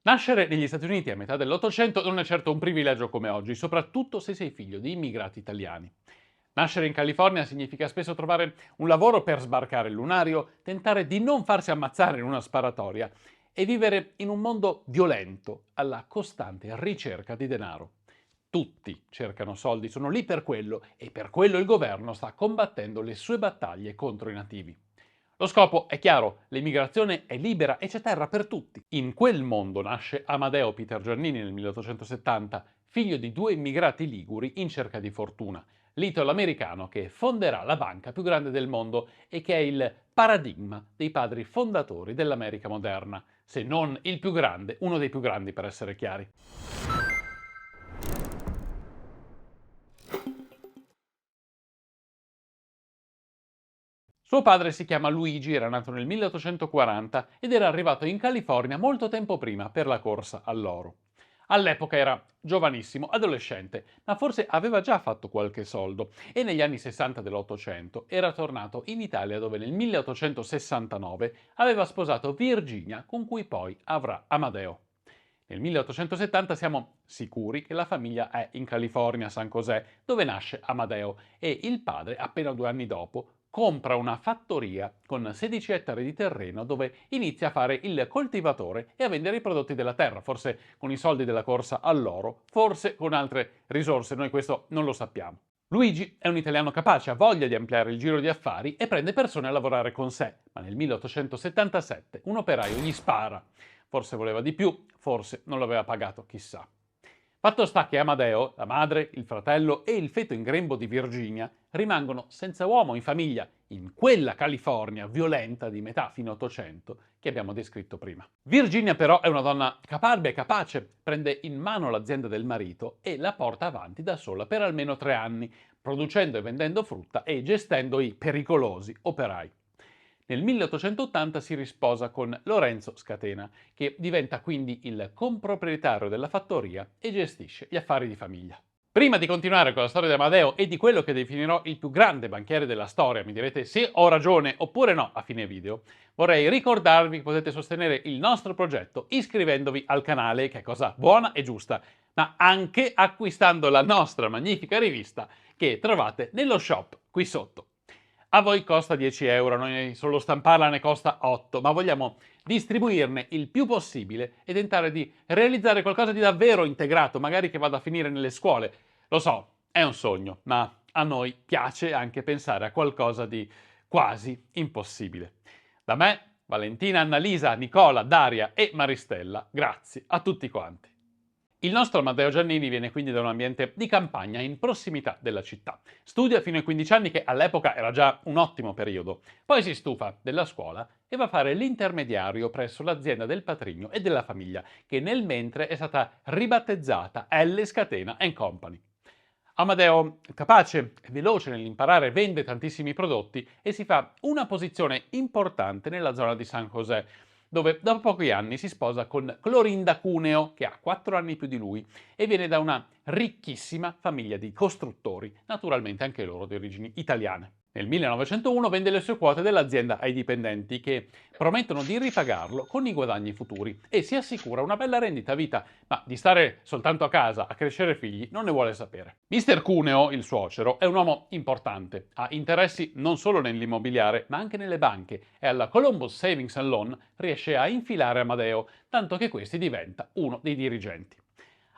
Nascere negli Stati Uniti a metà dell'Ottocento non è certo un privilegio come oggi, soprattutto se sei figlio di immigrati italiani. Nascere in California significa spesso trovare un lavoro per sbarcare il lunario, tentare di non farsi ammazzare in una sparatoria e vivere in un mondo violento, alla costante ricerca di denaro. Tutti cercano soldi, sono lì per quello e per quello il governo sta combattendo le sue battaglie contro i nativi. Lo scopo è chiaro, l'immigrazione è libera e c'è terra per tutti. In quel mondo nasce Amadeo Peter Giannini nel 1870, figlio di due immigrati liguri in cerca di fortuna, l'italo-americano che fonderà la banca più grande del mondo e che è il paradigma dei padri fondatori dell'America moderna, se non il più grande, uno dei più grandi per essere chiari. Suo padre si chiama Luigi, era nato nel 1840 ed era arrivato in California molto tempo prima per la corsa all'oro. All'epoca era giovanissimo, adolescente, ma forse aveva già fatto qualche soldo e negli anni 60 dell'Ottocento era tornato in Italia dove nel 1869 aveva sposato Virginia con cui poi avrà Amadeo. Nel 1870 siamo sicuri che la famiglia è in California, a San José, dove nasce Amadeo e il padre, appena 2 anni dopo, compra una fattoria con 16 ettari di terreno dove inizia a fare il coltivatore e a vendere i prodotti della terra, forse con i soldi della corsa all'oro, forse con altre risorse, noi questo non lo sappiamo. Luigi è un italiano capace, ha voglia di ampliare il giro di affari e prende persone a lavorare con sé, ma nel 1877 un operaio gli spara. Forse voleva di più, forse non l'aveva pagato, chissà. Fatto sta che Amadeo, la madre, il fratello e il feto in grembo di Virginia rimangono senza uomo in famiglia in quella California violenta di metà fine Ottocento che abbiamo descritto prima. Virginia però è una donna caparbia e capace, prende in mano l'azienda del marito e la porta avanti da sola per almeno 3 anni, producendo e vendendo frutta e gestendo i pericolosi operai. Nel 1880 si risposa con Lorenzo Scatena, che diventa quindi il comproprietario della fattoria e gestisce gli affari di famiglia. Prima di continuare con la storia di Amadeo e di quello che definirò il più grande banchiere della storia, mi direte se ho ragione oppure no a fine video, vorrei ricordarvi che potete sostenere il nostro progetto iscrivendovi al canale, che è cosa buona e giusta, ma anche acquistando la nostra magnifica rivista che trovate nello shop qui sotto. A voi costa 10 euro, noi solo stamparla ne costa 8, ma vogliamo distribuirne il più possibile e tentare di realizzare qualcosa di davvero integrato, magari che vada a finire nelle scuole. Lo so, è un sogno, ma a noi piace anche pensare a qualcosa di quasi impossibile. Da me, Valentina, Annalisa, Nicola, Daria e Maristella, grazie a tutti quanti. Il nostro Matteo Giannini viene quindi da un ambiente di campagna in prossimità della città. Studia fino ai 15 anni, che all'epoca era già un ottimo periodo. Poi si stufa della scuola e va a fare l'intermediario presso l'azienda del patrigno e della famiglia, che nel mentre è stata ribattezzata L. Scatena Company. Amadeo, capace e veloce nell'imparare, vende tantissimi prodotti e si fa una posizione importante nella zona di San José, dove dopo pochi anni si sposa con Clorinda Cuneo, che ha 4 anni più di lui, e viene da una ricchissima famiglia di costruttori, naturalmente anche loro di origini italiane. Nel 1901 vende le sue quote dell'azienda ai dipendenti che promettono di ripagarlo con i guadagni futuri e si assicura una bella rendita a vita, ma di stare soltanto a casa a crescere figli non ne vuole sapere. Mister Cuneo, il suocero, è un uomo importante, ha interessi non solo nell'immobiliare ma anche nelle banche e alla Columbus Savings and Loan riesce a infilare Amadeo, tanto che questi diventa uno dei dirigenti.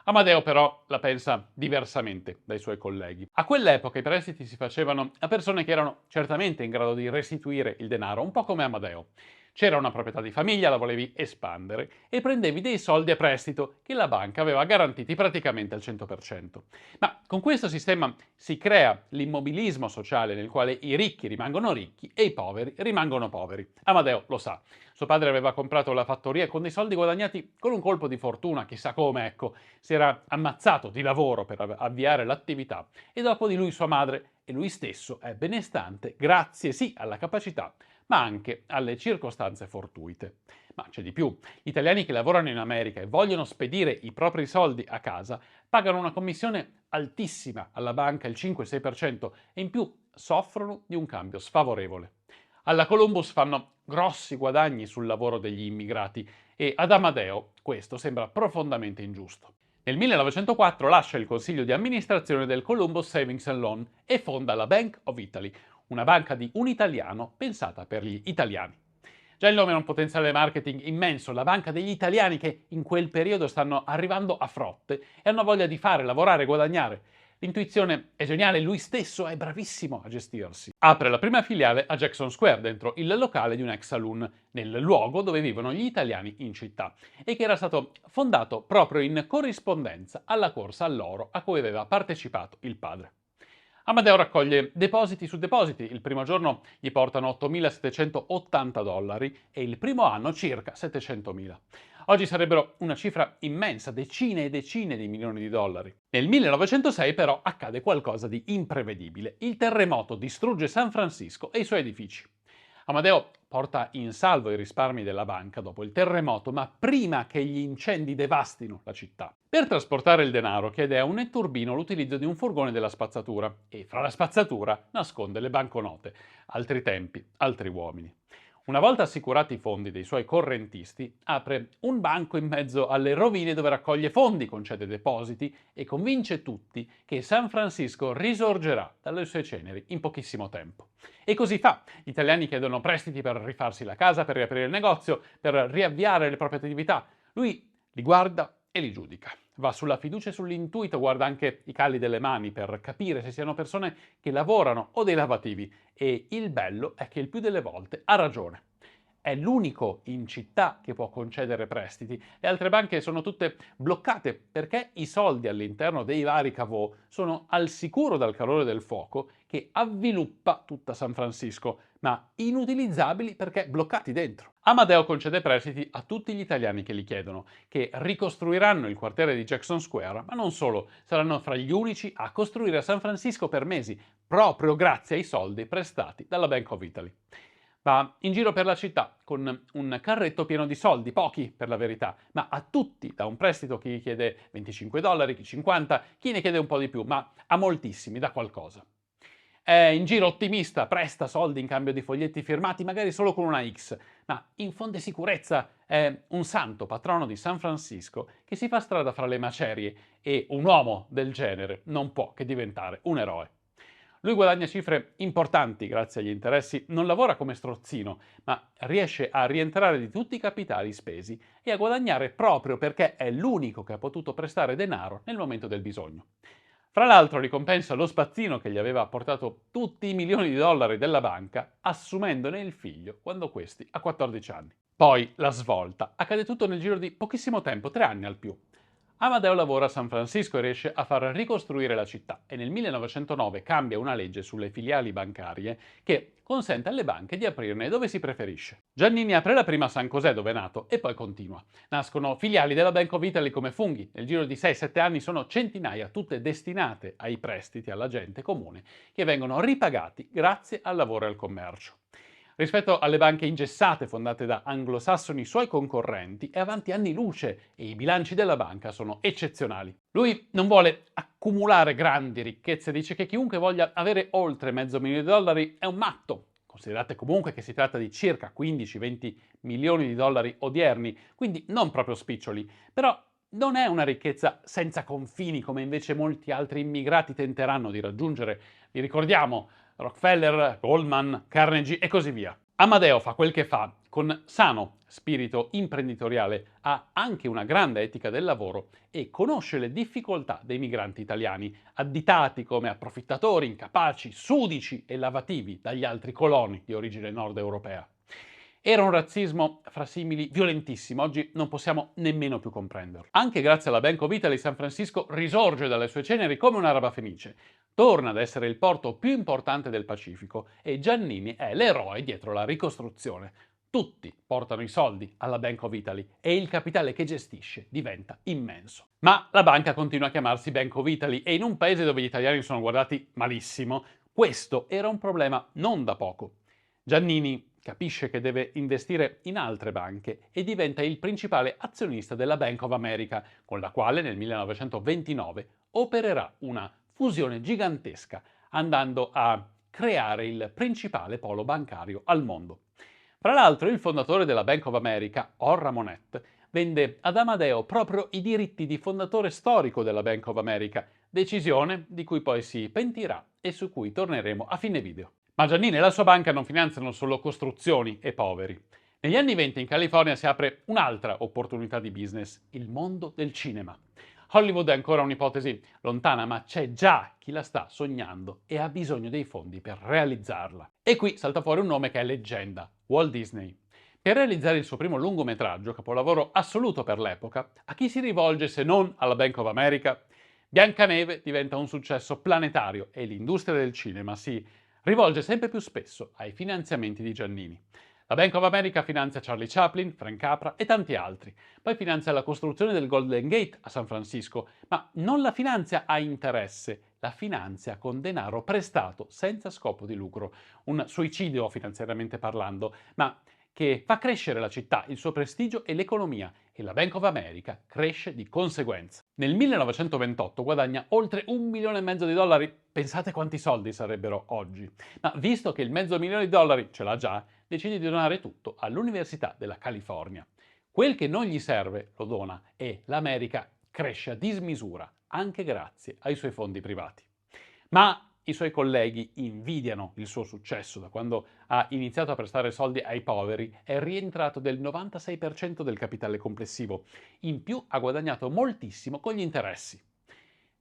Amadeo però la pensa diversamente dai suoi colleghi. A quell'epoca i prestiti si facevano a persone che erano certamente in grado di restituire il denaro, un po' come Amadeo. C'era una proprietà di famiglia, la volevi espandere e prendevi dei soldi a prestito che la banca aveva garantiti praticamente al 100%. Ma con questo sistema si crea l'immobilismo sociale nel quale i ricchi rimangono ricchi e i poveri rimangono poveri. Amadeo lo sa. Suo padre aveva comprato la fattoria con dei soldi guadagnati con un colpo di fortuna, chissà come, ecco. Si era ammazzato di lavoro per avviare l'attività e dopo di lui sua madre e lui stesso è benestante grazie sì alla capacità ma anche alle circostanze fortuite. Ma c'è di più. Gli italiani che lavorano in America e vogliono spedire i propri soldi a casa pagano una commissione altissima alla banca, il 5-6%, e in più soffrono di un cambio sfavorevole. Alla Columbus fanno grossi guadagni sul lavoro degli immigrati e ad Amadeo questo sembra profondamente ingiusto. Nel 1904 lascia il consiglio di amministrazione del Columbus Savings and Loan e fonda la Bank of Italy, una banca di un italiano pensata per gli italiani. Già il nome ha un potenziale marketing immenso, la banca degli italiani che in quel periodo stanno arrivando a frotte e hanno voglia di fare, lavorare, guadagnare. L'intuizione è geniale, lui stesso è bravissimo a gestirsi. Apre la prima filiale a Jackson Square, dentro il locale di un ex saloon, nel luogo dove vivono gli italiani in città, e che era stato fondato proprio in corrispondenza alla corsa all'oro a cui aveva partecipato il padre. Amadeo raccoglie depositi su depositi, il primo giorno gli portano 8.780 dollari e il primo anno circa 700.000. Oggi sarebbero una cifra immensa, decine e decine di milioni di dollari. Nel 1906 però accade qualcosa di imprevedibile. Il terremoto distrugge San Francisco e i suoi edifici. Amadeo porta in salvo i risparmi della banca dopo il terremoto, ma prima che gli incendi devastino la città. Per trasportare il denaro chiede a un netturbino l'utilizzo di un furgone della spazzatura e fra la spazzatura nasconde le banconote. Altri tempi, altri uomini. Una volta assicurati i fondi dei suoi correntisti, apre un banco in mezzo alle rovine dove raccoglie fondi, concede depositi e convince tutti che San Francisco risorgerà dalle sue ceneri in pochissimo tempo. E così fa. Gli italiani chiedono prestiti per rifarsi la casa, per riaprire il negozio, per riavviare le proprie attività. Lui li guarda e li giudica. Va sulla fiducia e sull'intuito, guarda anche i calli delle mani per capire se siano persone che lavorano o dei lavativi. E il bello è che il più delle volte ha ragione. È l'unico in città che può concedere prestiti. Le altre banche sono tutte bloccate perché i soldi all'interno dei vari cavò sono al sicuro dal calore del fuoco che avviluppa tutta San Francisco, ma inutilizzabili perché bloccati dentro. Amadeo concede prestiti a tutti gli italiani che li chiedono, che ricostruiranno il quartiere di Jackson Square, ma non solo, saranno fra gli unici a costruire a San Francisco per mesi, proprio grazie ai soldi prestati dalla Bank of Italy. Va in giro per la città con un carretto pieno di soldi, pochi per la verità, ma a tutti da un prestito chi chiede 25 dollari, chi 50, chi ne chiede un po' di più, ma a moltissimi da qualcosa. È in giro ottimista, presta soldi in cambio di foglietti firmati, magari solo con una X, ma infonde sicurezza, è un santo patrono di San Francisco che si fa strada fra le macerie e un uomo del genere non può che diventare un eroe. Lui guadagna cifre importanti grazie agli interessi, non lavora come strozzino, ma riesce a rientrare di tutti i capitali spesi e a guadagnare proprio perché è l'unico che ha potuto prestare denaro nel momento del bisogno. Fra l'altro ricompensa lo spazzino che gli aveva portato tutti i milioni di dollari della banca, assumendone il figlio quando questi ha 14 anni. Poi la svolta. Accade tutto nel giro di pochissimo tempo, 3 anni al più. Amadeo lavora a San Francisco e riesce a far ricostruire la città e nel 1909 cambia una legge sulle filiali bancarie che consente alle banche di aprirne dove si preferisce. Giannini apre la prima a San José, dove è nato, e poi continua. Nascono filiali della Bank of Italy come funghi. Nel giro di 6-7 anni sono centinaia, tutte destinate ai prestiti alla gente comune, che vengono ripagati grazie al lavoro e al commercio. Rispetto alle banche ingessate fondate da anglosassoni suoi concorrenti, è avanti anni luce e i bilanci della banca sono eccezionali. Lui non vuole accumulare grandi ricchezze, dice che chiunque voglia avere oltre $500.000 di dollari è un matto. Considerate comunque che si tratta di circa 15-20 milioni di dollari odierni, quindi non proprio spiccioli, però non è una ricchezza senza confini come invece molti altri immigrati tenteranno di raggiungere. Vi ricordiamo Rockefeller, Goldman, Carnegie e così via. Amadeo fa quel che fa con sano spirito imprenditoriale, ha anche una grande etica del lavoro e conosce le difficoltà dei migranti italiani, additati come approfittatori, incapaci, sudici e lavativi dagli altri coloni di origine nord europea. Era un razzismo fra simili violentissimo, oggi non possiamo nemmeno più comprenderlo. Anche grazie alla Bank of Italy San Francisco risorge dalle sue ceneri come un'araba fenice. Torna ad essere il porto più importante del Pacifico e Giannini è l'eroe dietro la ricostruzione. Tutti portano i soldi alla Bank of Italy e il capitale che gestisce diventa immenso. Ma la banca continua a chiamarsi Bank of Italy e in un paese dove gli italiani sono guardati malissimo, questo era un problema non da poco. Giannini capisce che deve investire in altre banche e diventa il principale azionista della Bank of America, con la quale nel 1929 opererà una fusione gigantesca, andando a creare il principale polo bancario al mondo. Fra l'altro, il fondatore della Bank of America, Orra Monet, vende ad Amadeo proprio i diritti di fondatore storico della Bank of America, decisione di cui poi si pentirà e su cui torneremo a fine video. Ma Giannini e la sua banca non finanziano solo costruzioni e poveri. Negli anni 20 in California si apre un'altra opportunità di business, il mondo del cinema. Hollywood è ancora un'ipotesi lontana, ma c'è già chi la sta sognando e ha bisogno dei fondi per realizzarla. E qui salta fuori un nome che è leggenda, Walt Disney. Per realizzare il suo primo lungometraggio, capolavoro assoluto per l'epoca, a chi si rivolge se non alla Bank of America? Biancaneve diventa un successo planetario e l'industria del cinema si rivolge sempre più spesso ai finanziamenti di Giannini. La Bank of America finanzia Charlie Chaplin, Frank Capra e tanti altri. Poi finanzia la costruzione del Golden Gate a San Francisco, ma non la finanzia a interesse, la finanzia con denaro prestato senza scopo di lucro. Un suicidio finanziariamente parlando, ma che fa crescere la città, il suo prestigio e l'economia, e la Bank of America cresce di conseguenza. Nel 1928 guadagna oltre $1,5 milioni, pensate quanti soldi sarebbero oggi. Ma visto che il $500,000 ce l'ha già, decide di donare tutto all'Università della California. Quel che non gli serve lo dona e l'America cresce a dismisura, anche grazie ai suoi fondi privati. Ma i suoi colleghi invidiano il suo successo. Da quando ha iniziato a prestare soldi ai poveri è rientrato del 96% del capitale complessivo. In più ha guadagnato moltissimo con gli interessi.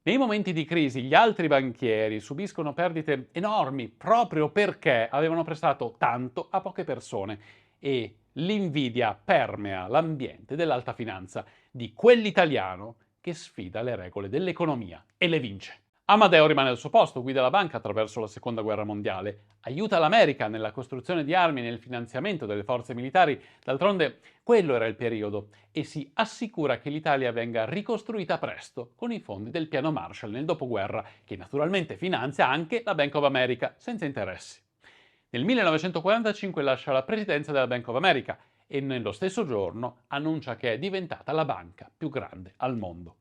Nei momenti di crisi gli altri banchieri subiscono perdite enormi proprio perché avevano prestato tanto a poche persone e l'invidia permea l'ambiente dell'alta finanza, di quell'italiano che sfida le regole dell'economia e le vince. Amadeo rimane al suo posto, guida la banca attraverso la Seconda Guerra Mondiale, aiuta l'America nella costruzione di armi e nel finanziamento delle forze militari, d'altronde quello era il periodo, e si assicura che l'Italia venga ricostruita presto con i fondi del piano Marshall nel dopoguerra, che naturalmente finanzia anche la Bank of America, senza interessi. Nel 1945 lascia la presidenza della Bank of America e nello stesso giorno annuncia che è diventata la banca più grande al mondo.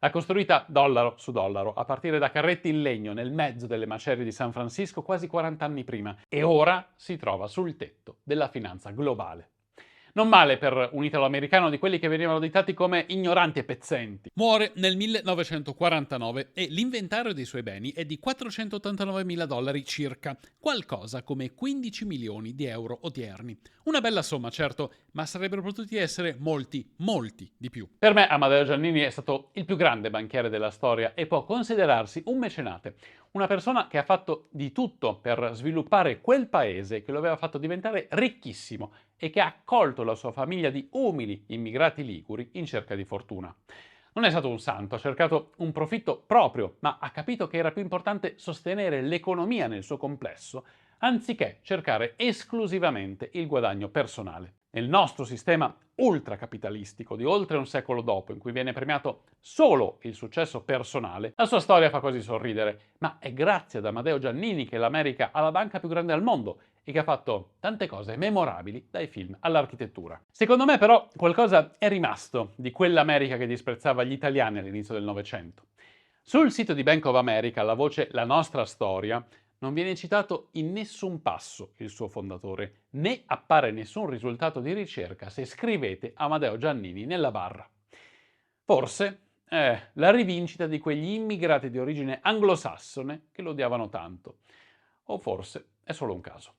L'ha costruita dollaro su dollaro, a partire da carretti in legno nel mezzo delle macerie di San Francisco quasi 40 anni prima, e ora si trova sul tetto della finanza globale. Non male per un italo-americano di quelli che venivano additati come ignoranti e pezzenti. Muore nel 1949 e l'inventario dei suoi beni è di $489.000 circa, qualcosa come 15 milioni di euro odierni. Una bella somma, certo, ma sarebbero potuti essere molti, molti di più. Per me Amadeo Giannini è stato il più grande banchiere della storia e può considerarsi un mecenate, una persona che ha fatto di tutto per sviluppare quel paese che lo aveva fatto diventare ricchissimo e che ha accolto la sua famiglia di umili immigrati liguri in cerca di fortuna. Non è stato un santo, ha cercato un profitto proprio, ma ha capito che era più importante sostenere l'economia nel suo complesso, anziché cercare esclusivamente il guadagno personale. Nel nostro sistema ultracapitalistico di oltre un secolo dopo, in cui viene premiato solo il successo personale, la sua storia fa quasi sorridere, ma è grazie ad Amadeo Giannini che l'America ha la banca più grande al mondo e che ha fatto tante cose memorabili, dai film all'architettura. Secondo me però qualcosa è rimasto di quell'America che disprezzava gli italiani all'inizio del Novecento. Sul sito di Bank of America, la voce La nostra storia, non viene citato in nessun passo il suo fondatore, né appare nessun risultato di ricerca se scrivete Amadeo Giannini nella barra. Forse è la rivincita di quegli immigrati di origine anglosassone che lo odiavano tanto. O forse è solo un caso.